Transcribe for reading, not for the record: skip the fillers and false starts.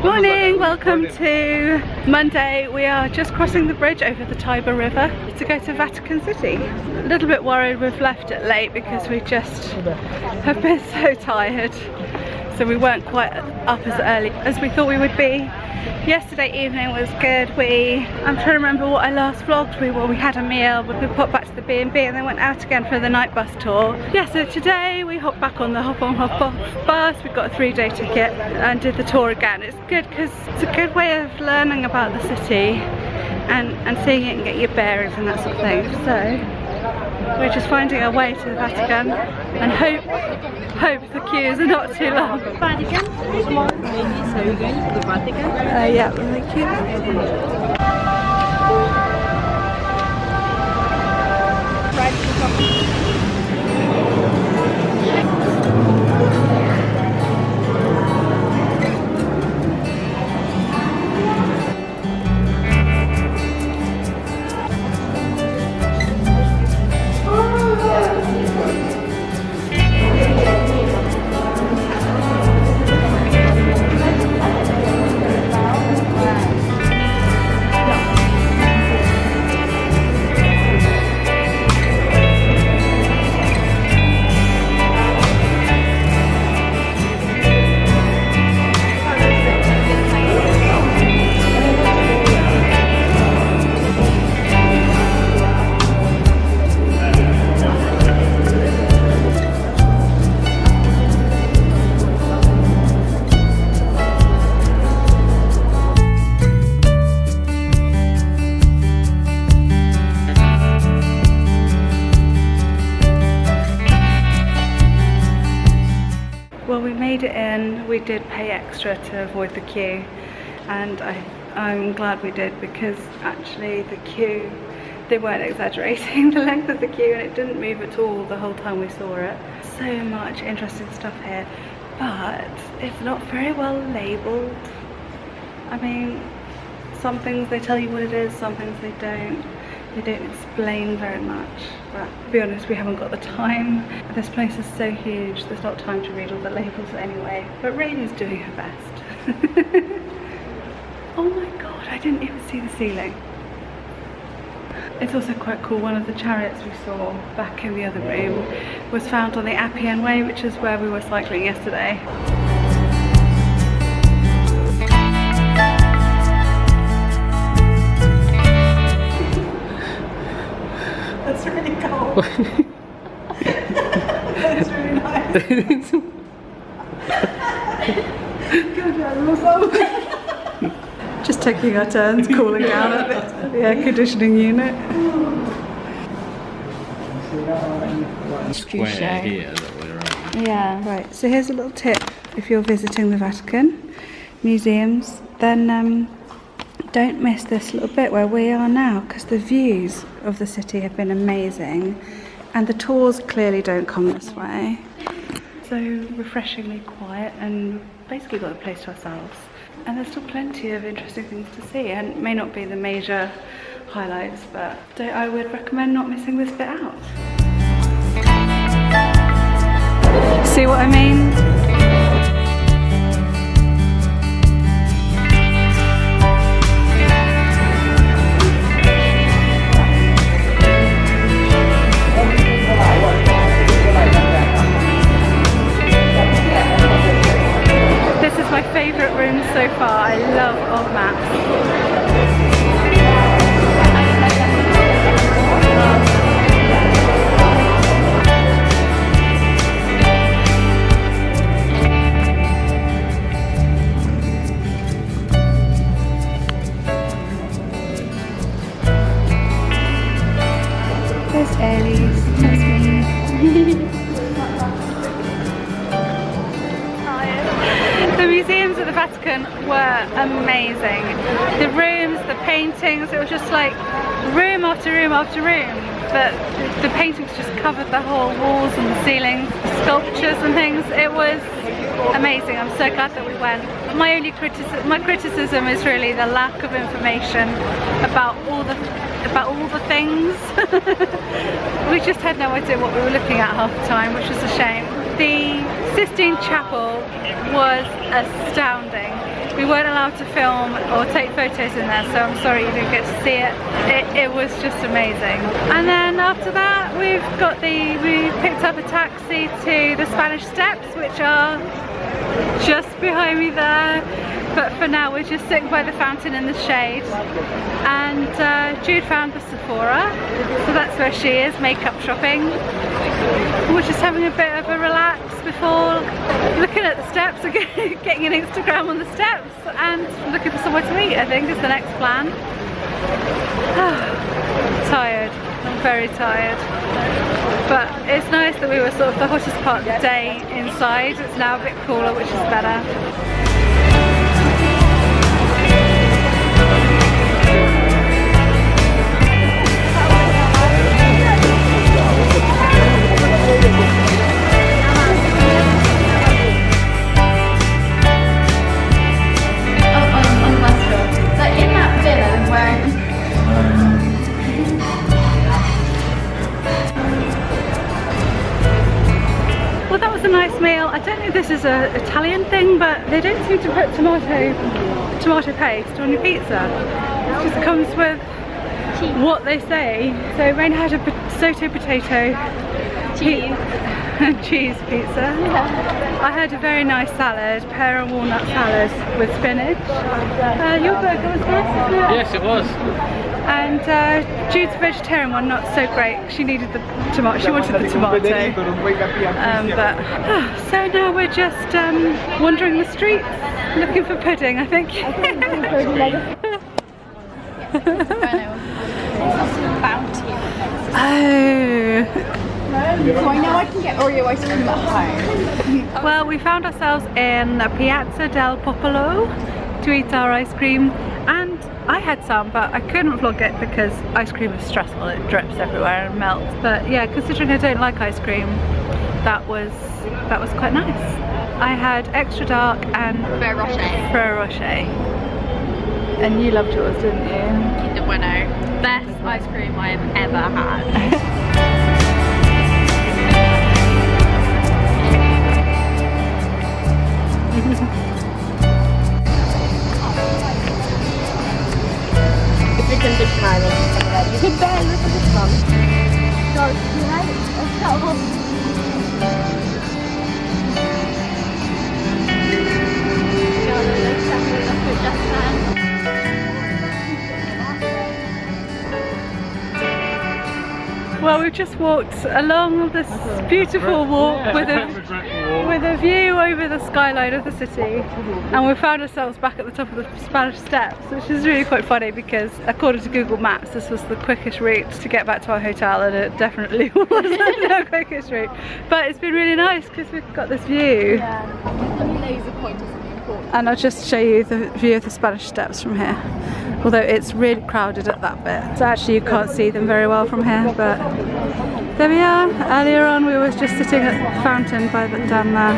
Morning, welcome to Monday. We are just crossing the bridge over the Tiber River to go to Vatican City. A little bit worried we've left it late because we just have been so tired. So we weren't quite up as early as we thought we would be. Yesterday evening was good. I'm trying to remember what I last vlogged. We had a meal, we popped back to the B&B and then went out again for the night bus tour. Yeah, so today we hopped back on the hop on hop off bus. We got a 3-day ticket and did the tour again. It's good because it's a good way of learning about the city and seeing it and get your bearings and that sort of thing. So we're just finding our way to the Vatican and hope the queues are not too long. Vatican? So you're going to the Vatican? Yeah, thank you. Well, we made it in. We did pay extra to avoid the queue, and I'm glad we did because actually the queue, they weren't exaggerating the length of the queue and it didn't move at all the whole time we saw it. So much interesting stuff here, but it's not very well labelled. I mean, some things they tell you what it is, some things they don't. They don't explain very much, but to be honest, we haven't got the time. This place is so huge, there's not time to read all the labels anyway. But Rain is doing her best. Oh my god, I didn't even see the ceiling. It's also quite cool, one of the chariots we saw back in the other room was found on the Appian Way, which is where we were cycling yesterday. That's really cold. That's really nice. Just taking our turns cooling down at the air conditioning unit. Square here that we're on. Yeah. Right, so here's a little tip if you're visiting the Vatican museums, then don't miss this little bit where we are now, because the views of the city have been amazing and the tours clearly don't come this way. So refreshingly quiet and basically got the place to ourselves. And there's still plenty of interesting things to see, and it may not be the major highlights, but I would recommend not missing this bit out. See what I mean? My favourite room so far. I love old maps. There's Aries, that's me. The museums at the Vatican were amazing. The rooms, the paintings, it was just like room after room after room. But the paintings just covered the whole walls and the ceilings, the sculptures and things. It was amazing. I'm so glad that we went. My criticism is really the lack of information about all the things. We just had no idea what we were looking at half the time, which was a shame. The Sistine Chapel was astounding. We weren't allowed to film or take photos in there, so I'm sorry you didn't get to see it. It was just amazing. And then after that we picked up a taxi to the Spanish Steps, which are just behind me there. But for now we're just sitting by the fountain in the shade. And Jude found the Sephora, so that's where she is, makeup shopping. We're just having a bit of a relax before looking at the steps and getting an Instagram on the steps and looking for somewhere to eat, I think is the next plan. Tired, I'm very tired. But it's nice that we were sort of the hottest part of the day inside. It's now a bit cooler, which is better. Well, that was a nice meal. I don't think this is an Italian thing, but they don't seem to put tomato paste on your pizza. It just comes with what they say. So Rain had a soto potato cheese pizza. I had a very nice salad, pear and walnut salad with spinach. Your burger was nice, isn't it? Yes, it was. And Jude's vegetarian one, not so great. She needed the tomato. She wanted the tomato. So now we're just wandering the streets, looking for pudding, I think. Oh. So I know I can get Oreo ice cream at home. Well, we found ourselves in Piazza del Popolo to eat our ice cream, and I had some, but I couldn't vlog it because ice cream is stressful. It drips everywhere and melts. But yeah, considering I don't like ice cream, that was quite nice. I had extra dark and Ferrero Rocher. And you loved yours, didn't you? Bueno, best ice cream I have ever had. It's a big time and some of that. You could bear look at this one. So, you know, it's got a Well, we've just walked along this beautiful walk with a view over the skyline of the city, and we found ourselves back at the top of the Spanish Steps, which is really quite funny because according to Google Maps this was the quickest route to get back to our hotel, and it definitely wasn't the quickest route. But it's been really nice because we've got this view. Yeah, laser point is important. And I'll just show you the view of the Spanish Steps from here. Although it's really crowded at that bit. So actually you can't see them very well from here, but there we are. Earlier on we were just sitting at the fountain down there.